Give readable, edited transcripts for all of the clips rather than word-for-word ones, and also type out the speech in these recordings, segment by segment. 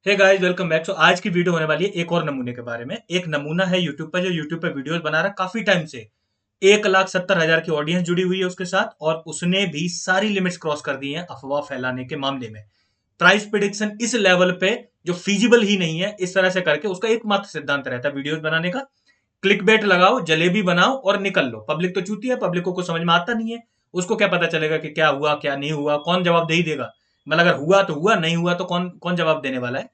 हे guys, welcome back. So आज की video होने वाली है एक और नमूने के बारे में। एक नमूना है यूट्यूब पर जो यूट्यूब पे वीडियोस बना रहा है काफी टाइम से। 1,70,000 की ऑडियंस जुड़ी हुई है उसके साथ, और उसने भी सारी लिमिट्स क्रॉस कर दी हैं अफवाह फैलाने के मामले में। प्राइस प्रिडिक्शन इस लेवल पे जो फिजिबल ही नहीं है, इस तरह से करके उसका एकमात्र सिद्धांत रहता है वीडियोस बनाने का। क्लिक बेट लगाओ, जलेबी बनाओ और निकल लो। पब्लिक तो चूती है, पब्लिक को कुछ समझ में आता नहीं है। उसको क्या पता चलेगा कि क्या हुआ क्या नहीं हुआ, कौन जवाब दे ही देगा। मतलब अगर हुआ तो हुआ, नहीं हुआ तो कौन कौन जवाब देने वाला है।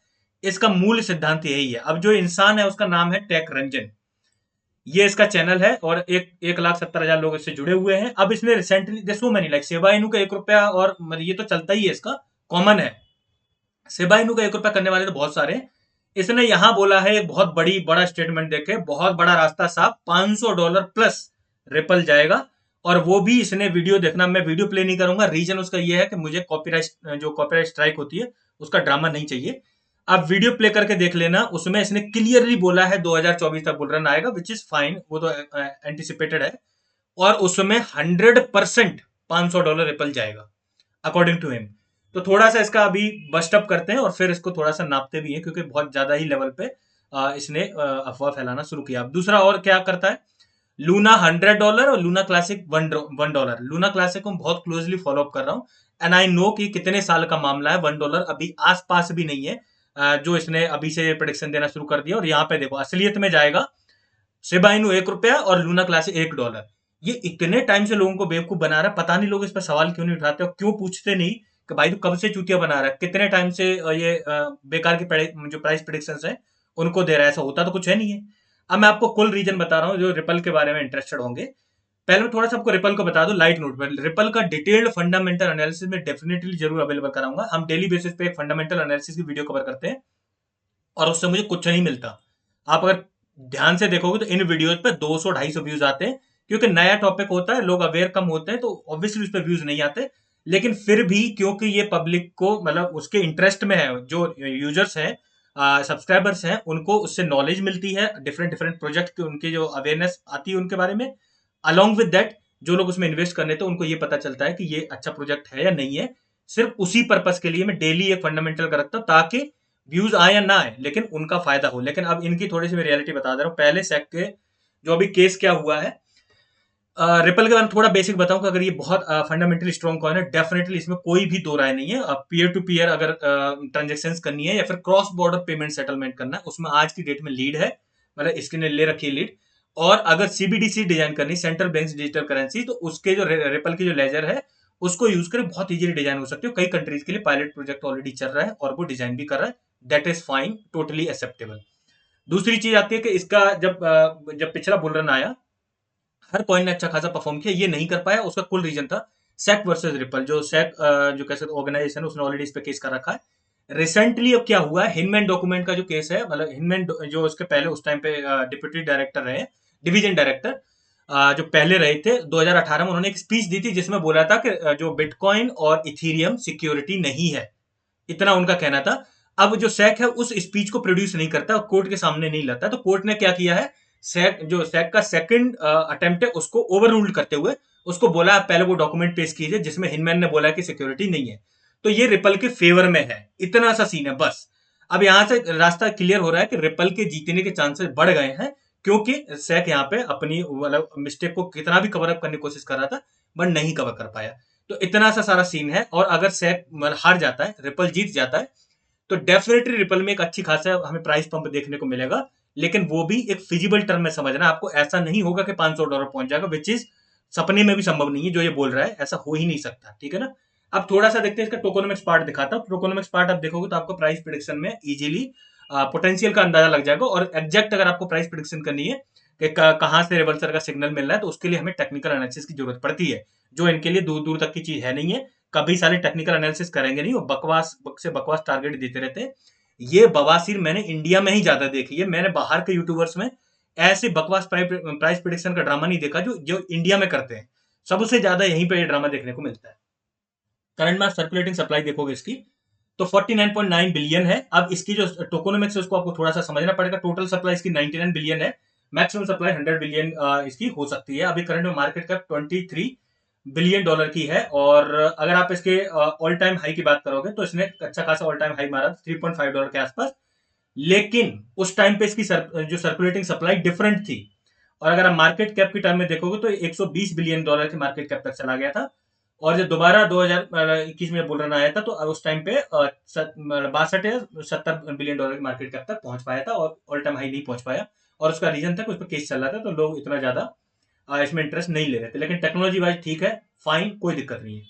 इसका मूल सिद्धांत यही है। अब जो इंसान है उसका नाम है टेक रंजन। ये इसका चैनल है और 1,70,000 लोग इससे जुड़े हुए हैं। अब इसने रिसेंटली सो मैनी लाइक सेवा इनू का 1 रुपया, और मतलब ये तो चलता ही है, इसका कॉमन है। सेवा इनू का 1 रुपया करने वाले तो बहुत सारे हैं। इसने यहां बोला है एक बहुत बड़ा स्टेटमेंट देके, बहुत बड़ा रास्ता साफ, $500 प्लस रिपल जाएगा। और वो भी इसने वीडियो देखना, मैं वीडियो प्ले नहीं करूंगा। रीजन उसका ये है कि मुझे कॉपीराइट, जो कॉपीराइट स्ट्राइक होती है, उसका ड्रामा नहीं चाहिए। आप वीडियो प्ले करके देख लेना, उसमें इसने क्लियरली बोला है 2024 तक बुल रन आएगा, विच इज फाइन, वो तो एंटिसिपेटेड है। और उसमें 100% $500 रिपल जाएगा अकॉर्डिंग टू हिम। तो थोड़ा सा इसका अभी बस्ट अप करते हैं और फिर इसको थोड़ा सा नापते भी हैं, क्योंकि बहुत ज्यादा ही लेवल पे इसने अफवाह फैलाना शुरू किया। अब दूसरा और क्या करता है, लूना $100 और लूना क्लासिक $1। लूना क्लासिक को बहुत क्लोजली फॉलो अप कर रहा हूँ, एंड आई नो कि कितने साल का मामला है। $1 अभी आस पास भी नहीं है जो इसने अभी से प्रोडिक्शन देना शुरू कर दिया। और यहाँ पे देखो असलियत में जाएगा शिबा इनू 1 रुपया और लूना क्लासिक $1। ये इतने टाइम से लोगों को बेवकूफ बना रहा है, पता नहीं लोग इस पर सवाल क्यों नहीं उठाते और क्यों पूछते नहीं कि भाई तू कब से चूतिया बना रहा है, कितने टाइम से ये बेकार की जो प्राइस प्रिडिक्शंस है उनको दे रहा है। ऐसा होता तो कुछ है नहीं है। अब मैं आपको कुल रीजन बता रहा हूँ जो रिपल के बारे में इंटरेस्टेड होंगे। पहले मैं थोड़ा सा आपको रिपल को बता दूं लाइट नोट पर। रिपल का डिटेल्ड फंडामेंटल एनालिसिस में डेफिनेटली जरूर अवेलेबल कराऊंगा। हम डेली बेसिस पे एक फंडामेंटल एनालिसिस की वीडियो कवर करते हैं और उससे मुझे कुछ नहीं मिलता। आप अगर ध्यान से देखोगे तो इन वीडियोज पे 200-250 व्यूज आते हैं, क्योंकि नया टॉपिक होता है, लोग अवेयर कम होते हैं, तो ऑब्वियसली उस पर व्यूज नहीं आते। लेकिन फिर भी क्योंकि ये पब्लिक को मतलब उसके इंटरेस्ट में है, जो यूजर्स हैं, सब्सक्राइबर्स हैं, उनको उससे नॉलेज मिलती है, डिफरेंट डिफरेंट प्रोजेक्ट की उनकी जो अवेयरनेस आती है उनके बारे में। अलॉन्ग विद दैट जो लोग उसमें इन्वेस्ट करने थे उनको ये पता चलता है कि ये अच्छा प्रोजेक्ट है या नहीं है। सिर्फ उसी पर्पस के लिए मैं डेली एक फंडामेंटल का रखता हूँ, ताकि व्यूज आए या ना आए लेकिन उनका फायदा हो। लेकिन अब इनकी थोड़ी सी मैं रियलिटी बता दे रहा हूँ। पहले सेक के जो अभी केस क्या हुआ है, रिपल के बारे में थोड़ा बेसिक बताऊं कि अगर ये बहुत फंडामेंटली स्ट्रॉन्ग कॉइन है, डेफिनेटली इसमें कोई भी दो राय नहीं है। पीयर टू पीयर अगर ट्रांजेक्शन करनी है या फिर क्रॉस बॉर्डर पेमेंट सेटलमेंट करना है, उसमें आज की डेट में लीड है। मतलब इसके ने ले रखी है लीड। और अगर सीबीडीसी डिजाइन करनी, सेंट्रल बैंक डिजिटल करेंसी, तो उसके जो रिपल की जो लेजर है उसको यूज कर बहुत इजीली डिजाइन हो सकती है। कई कंट्रीज के लिए पायलट प्रोजेक्ट ऑलरेडी चल रहा है और वो डिजाइन भी कर रहा है। That is fine, totally acceptable. दूसरी चीज आती है कि इसका जब पिछला बुल रन आया, हर कॉइन ने अच्छा खासा परफॉर्म किया, ये नहीं कर पाया। उसका कुल रीजन था सेक वर्सेस रिपल। जो सेक जो कैसे ऑर्गेनाइजेशन है उसने ऑलरेडी इस पे केस कर रखा है। रिसेंटली अब क्या हुआ है, हिनमैन डॉक्यूमेंट का जो केस है, मतलब हिनमैन जो उसके पहले उस टाइम पे डिप्यूटी डायरेक्टर रहे, डिवीजन डायरेक्टर जो पहले रहे थे 2018 में, उन्होंने एक स्पीच दी थी जिसमें बोला था कि जो बिटकॉइन और इथीरियम सिक्योरिटी नहीं है। इतना उनका कहना था। अब जो सैक है उस स्पीच को प्रोड्यूस नहीं करता और कोर्ट के सामने नहीं लाता, तो कोर्ट ने क्या किया है, सैक का सेकंड अटेम्प्ट है उसको ओवर रूल्ड करते हुए उसको बोला आप पहले वो डॉक्यूमेंट पेश कीजिए जिसमें हिनमैन ने बोला कि सिक्योरिटी नहीं है। तो ये रिपल के फेवर में है, इतना सा सीन है बस। अब यहां से रास्ता क्लियर हो रहा है कि रिपल के जीतने के चांसेस बढ़ गए हैं, क्योंकि सैक यहाँ पे अपनी मतलब मिस्टेक को कितना भी कवर अप करने की कोशिश कर रहा था बट नहीं कवर कर पाया। तो इतना सा सारा सीन है। और अगर सैक मतलब हार जाता है, रिपल जीत जाता है, तो डेफिनेटली रिपल में एक अच्छी खासा हमें प्राइस पंप देखने को मिलेगा। लेकिन वो भी एक फिजिबल टर्म में समझना, आपको ऐसा नहीं होगा कि $500 पहुंच जाएगा, विच इज सपने में भी संभव नहीं है। जो ये बोल रहा है ऐसा हो ही नहीं सकता, ठीक है ना। अब थोड़ा सा देखते हैं इसका टोकोनॉमिक्स पार्ट दिखाता हूँ। टोकोनॉमिक्स पार्ट आप देखोगे तो आपको प्राइस प्रिडिक्शन में इजीली पोटेंशियल का अंदाजा लग जाएगा। और एग्जैक्ट अगर आपको प्राइस प्रिडिक्शन करनी है कि कहाँ से रिवर्सल का सिग्नल मिल रहा है, तो उसके लिए हमें टेक्निकल एनालिसिस की जरूरत पड़ती है, जो इनके लिए दूर दूर तक की चीज है नहीं है। कभी सारे टेक्निकल एनालिसिस करेंगे नहीं, वो बकवास से बकवास टारगेट देते रहते हैं। ये बवासीर मैंने इंडिया में ही ज्यादा देखी है, मैंने बाहर के यूट्यूबर्स में ऐसे बकवास प्राइस प्रिडिक्शन का ड्रामा नहीं देखा जो जो इंडिया में करते हैं। सबसे ज्यादा यहीं पे ये ड्रामा देखने को मिलता है। करंट में सर्कुलेटिंग सप्लाई देखोगे इसकी, तो 49.9 बिलियन है। अब इसकी जो टोकोनोमिक्स है उसको आपको थोड़ा सा समझना पड़ेगा। टोटल सप्लाई इसकी 99 बिलियन है, मैक्सिमम सप्लाई 100 बिलियन इसकी हो सकती है। अभी करंट में मार्केट कैप 23 बिलियन डॉलर की है। और अगर आप इसके ऑल टाइम हाई की बात करोगे तो इसने अच्छा खासा ऑल टाइम हाई मारा, $3.5 के आसपास। लेकिन उस टाइम पे इसकी जो सर्कुलेटिंग सप्लाई डिफरेंट थी। और अगर आप मार्केट कैप की टर्म में देखोगे तो 120 बिलियन डॉलर की मार्केट कैप तक चला गया था। और जब दोबारा 2021 में बुल रन आया था तो उस टाइम पे 62 या 70 बिलियन डॉलर की मार्केट कैप तक पहुंच पाया था, और ऑल टाइम हाई नहीं पहुंच पाया। और उसका रीजन था कि उस पर केस चल रहा था, तो लोग इतना ज्यादा इसमें इंटरेस्ट नहीं ले रहे थे। लेकिन टेक्नोलॉजी वाइज ठीक है, फाइन, कोई दिक्कत नहीं है।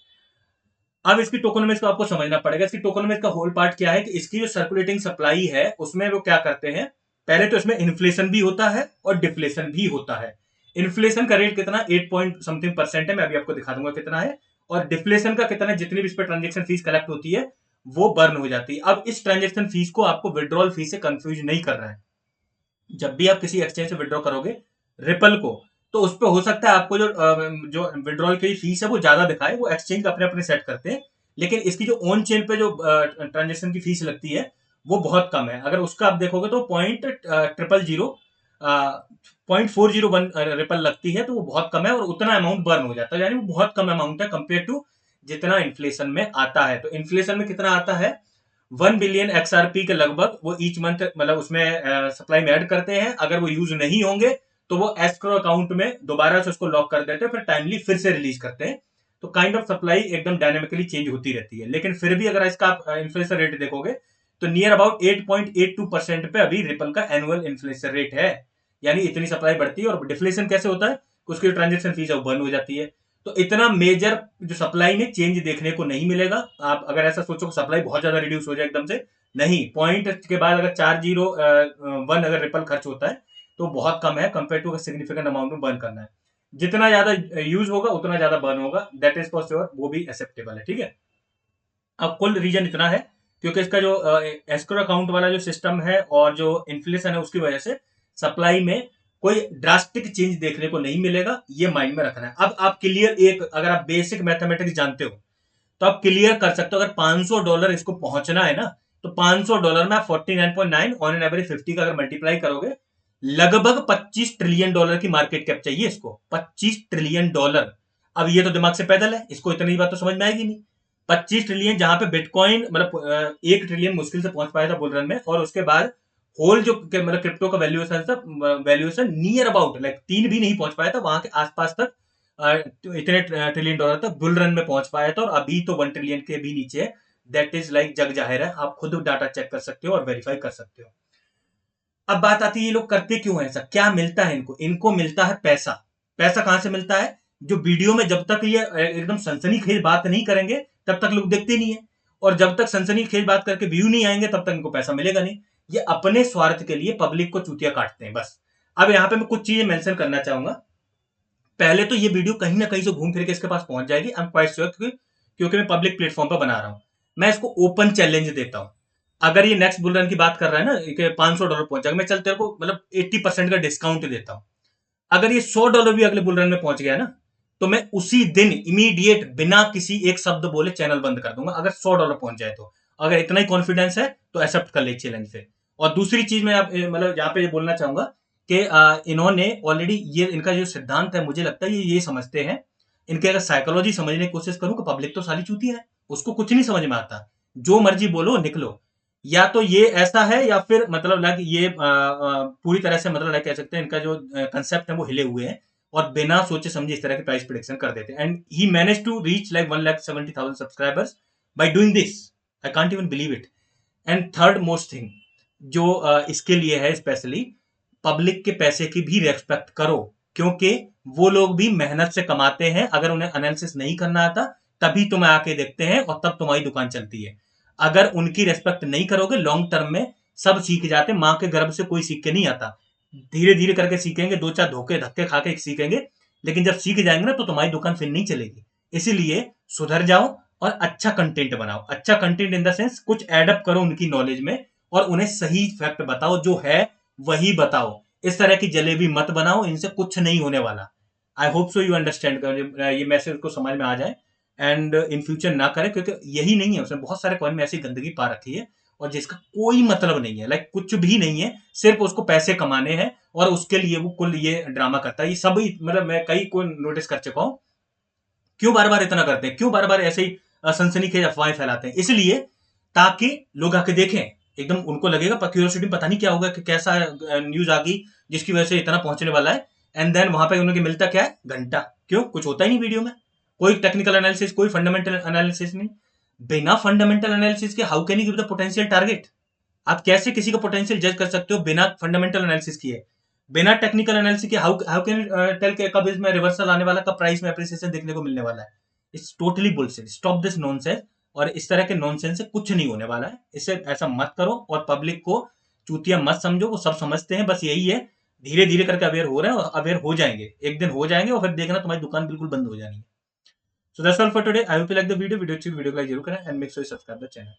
अब इसकी टोकोनॉमिक्स को आपको समझना पड़ेगा। इसकी टोकोनॉमिक्स का होल पार्ट क्या है कि इसकी जो सर्कुलेटिंग सप्लाई है उसमें वो क्या करते हैं, पहले तो इसमें इन्फ्लेशन भी होता है और डिफ्लेशन भी होता है। इन्फ्लेशन का रेट कितना 8 पॉइंट समथिंग परसेंट है, मैं अभी आपको दिखा दूंगा कितना है। और डिफ्लेशन का कितना है, जितनी भी इस पर ट्रांजेक्शन फीस कलेक्ट होती है वो बर्न हो जाती है। अब इस ट्रांजेक्शन फीस को आपको विड्रॉल फीस से कंफ्यूज नहीं करना है। जब भी आप किसी एक्सचेंज से विड्रॉ करोगे रिपल को, तो उस पर हो सकता है आपको जो विड्रॉल की फीस है वो ज्यादा दिखाए, वो एक्सचेंज अपने अपने सेट करते हैं। लेकिन इसकी जो ऑन चेन पे जो ट्रांजेक्शन की फीस लगती है वो बहुत कम है। अगर उसका आप देखोगे तो 0.001 रिपल लगती है, तो वो बहुत कम है और उतना अमाउंट बर्न हो जाता है। यानी वो बहुत कम अमाउंट है कंपेयर टू जितना इन्फ्लेशन में आता है। तो इन्फ्लेशन में कितना आता है, 1 बिलियन XRP के लगभग वो ईच मंथ मतलब उसमें सप्लाई में ऐड करते हैं। अगर वो यूज नहीं होंगे तो वो एस्क्रो अकाउंट में दोबारा से उसको लॉक कर देते हैं, फिर टाइमली फिर से रिलीज करते हैं। तो काइंड ऑफ सप्लाई एकदम डायनेमिकली चेंज होती रहती है। लेकिन फिर भी अगर इसका आप इन्फ्लेशन रेट देखोगे तो नियर अबाउट 8.82% पे अभी रिपल का एनुअल इन्फ्लेशन रेट है। यानी इतनी सप्लाई बढ़ती है। और डिफ्लेशन कैसे होता है, उसकी ट्रांजेक्शन फीस है वो बंद हो जाती है। तो इतना मेजर जो सप्लाई में चेंज देखने को नहीं मिलेगा। आप अगर ऐसा सोचो कि सप्लाई बहुत ज्यादा रिड्यूस हो जाए एकदम से, नहीं। पॉइंट के बाद अगर 401 अगर रिपल खर्च होता है तो बहुत कम है कंपेयर टू सिग्निफिकेंट अमाउंट में बर्न करना है। जितना ज्यादा यूज होगा उतना ज्यादा बर्न होगा, दैट इज फॉर श्योर, वो भी एक्सेप्टेबल है। ठीक है। अब कुल रीजन इतना है क्योंकि इसका जो एस्क्रो अकाउंट वाला जो सिस्टम है और जो इन्फ्लेशन है उसकी वजह से सप्लाई में कोई ड्रास्टिक चेंज देखने को नहीं मिलेगा, ये माइंड में रखना है। अब आप क्लियर, एक अगर आप बेसिक मैथमेटिक्स जानते हो तो आप क्लियर कर सकते हो। अगर $500 इसको पहुंचना है ना, तो $500 में आप 49.9 ऑन एन एवरेज 50 का अगर मल्टीप्लाई करोगे, लगभग $25 ट्रिलियन की मार्केट कैप चाहिए इसको। $25 ट्रिलियन। अब ये तो दिमाग से पैदल है, इसको इतनी बात तो समझ में आएगी नहीं। 25 ट्रिलियन, जहां पे बिटकॉइन मतलब 1 ट्रिलियन मुश्किल से पहुंच पाया था बुल रन में, और उसके बाद होल जो मतलब क्रिप्टो का वैल्यूएशन था, वैल्यूएशन नियर अबाउट लाइक 3 भी नहीं पहुंच पाया था, वहां के आसपास तक तो इतने $1 ट्रिलियन तक बुल रन में पहुंच पाया था। और अभी तो 1 ट्रिलियन के भी नीचे है। दैट इज लाइक जग जाहिर है, आप खुद डाटा चेक कर सकते हो और वेरीफाई कर सकते हो। अब बात आती है ये लोग करते क्यों है ऐसा, क्या मिलता है इनको। इनको मिलता है पैसा। पैसा कहां से मिलता है, जो वीडियो में जब तक ये एकदम सनसनीखेज बात नहीं करेंगे तब तक लोग देखते नहीं है। और जब तक सनसनीखेज बात करके व्यू नहीं आएंगे तब तक इनको पैसा मिलेगा नहीं। ये अपने स्वार्थ के लिए पब्लिक को चूतिया काटते हैं बस। अब यहाँ पे मैं कुछ चीजें मेंशन करना चाहूंगा। पहले तो ये वीडियो कहीं ना कहीं से घूम फिर के इसके पास पहुंच जाएगी, आई एम क्वाइट श्योर, क्योंकि मैं पब्लिक प्लेटफॉर्म पर बना रहा हूं। मैं इसको ओपन चैलेंज देता हूं। अगर ये नेक्स्ट बुल रन की बात कर रहा है ना कि $500 पहुंच जाएगा, मैं चल तेरे को मतलब 80% का डिस्काउंट देता हूं। अगर ये $100 भी अगले बुल रन में पहुंच गया ना, तो मैं उसी दिन इमीडिएट बिना किसी एक शब्द बोले चैनल बंद कर दूंगा, अगर $100 पहुंच जाए तो। अगर इतना ही कॉन्फिडेंस है तो एक्सेप्ट कर ले चैलेंज से। और दूसरी चीज मैं मतलब यहाँ पे ये बोलना चाहूंगा कि इन्होंने ऑलरेडी ये इनका जो सिद्धांत है, मुझे लगता है ये समझते हैं। इनके अगर साइकोलॉजी समझने की कोशिश करूं, तो पब्लिक तो साली चूती है, उसको कुछ नहीं समझ में आता, जो मर्जी बोलो निकलो। या तो ये ऐसा है या फिर मतलब लाइक ये पूरी तरह से मतलब लाइक कह सकते हैं इनका जो कंसेप्ट है वो हिले हुए हैं और बिना सोचे समझे इस तरह की प्राइस प्रिडिक्शन कर देते हैं। And he manage to reach like 1,70,000 subscribers by doing this. I can't even believe it. And third most thing जो इसके लिए है स्पेशली, पब्लिक के पैसे की भी रेस्पेक्ट करो, क्योंकि वो लोग भी मेहनत से कमाते हैं। अगर उन्हें एनालिसिस नहीं करना आता तभी तुम्हें आके देखते हैं और तब तुम्हारी दुकान चलती है। अगर उनकी रेस्पेक्ट नहीं करोगे लॉन्ग टर्म में सब सीख जाते। मां के गर्भ से कोई सीख के नहीं आता, धीरे धीरे करके सीखेंगे, दो चार धोखे धक्के खा के सीखेंगे। लेकिन जब सीख जाएंगे ना तो तुम्हारी दुकान फिर नहीं चलेगी। इसीलिए सुधर जाओ और अच्छा कंटेंट बनाओ। अच्छा कंटेंट इन द सेंस कुछ एडअप करो उनकी नॉलेज में और उन्हें सही फैक्ट बताओ, जो है वही बताओ। इस तरह की जलेबी मत बनाओ, इनसे कुछ नहीं होने वाला। I hope so you understand, ये मैसेज को समझ में आ जाए एंड इन फ्यूचर ना करें, क्योंकि यही नहीं है, उसने बहुत सारे कॉइन में ऐसी गंदगी पा रखी है और जिसका कोई मतलब नहीं है, लाइक कुछ भी नहीं है, सिर्फ उसको पैसे कमाने हैं और उसके लिए वो कुल ये ड्रामा करता है। ये सब मतलब मैं कई को नोटिस कर चुका हूं क्यों बार बार इतना करते हैं, क्यों बार बार ऐसे ही सनसनीखेज अफवाहें फैलाते हैं? इसलिए ताकि लोग आके देखें, एकदम उनको लगेगा क्यूरियोसिटी, पता नहीं क्या होगा कि कैसा न्यूज आ गई जिसकी वजह से इतना पहुंचने वाला है। एंड देन वहां पे उन्हें मिलता क्या है? घंटा। क्यों? कुछ होता ही नहीं वीडियो में, कोई टेक्निकल एनालिसिस, कोई फंडामेंटल एनालिसिस नहीं। बिना फंडामेंटल एनालिसिस के how can you give the potential target? आप कैसे किसी का पोटेंशियल जज कर सकते हो बिना फंडामेंटल एनालिसिस किए, बिना टेक्निकल एनालिसिस के? हाउ हाउ कैन टेल के कब इसमें रिवर्सल आने वाला, कब प्राइस में अप्रिसिएशन देखने को मिलने वाला है? It's totally bullshit. Stop this nonsense. और इस तरह के नॉनसेंस से कुछ नहीं होने वाला है, इससे ऐसा मत करो। और पब्लिक को चूतिया मत समझो, वो सब समझते हैं, बस यही है, धीरे धीरे करके अवेयर हो रहे हैं और अवेयर हो जाएंगे, एक दिन हो जाएंगे और फिर देखना तुम्हारी दुकान बिल्कुल बंद हो जानी है। So that's all for today. I hope you like the video. Video अच्छी वीडियो को लाइक जरूर करें and make sure you subscribe the channel.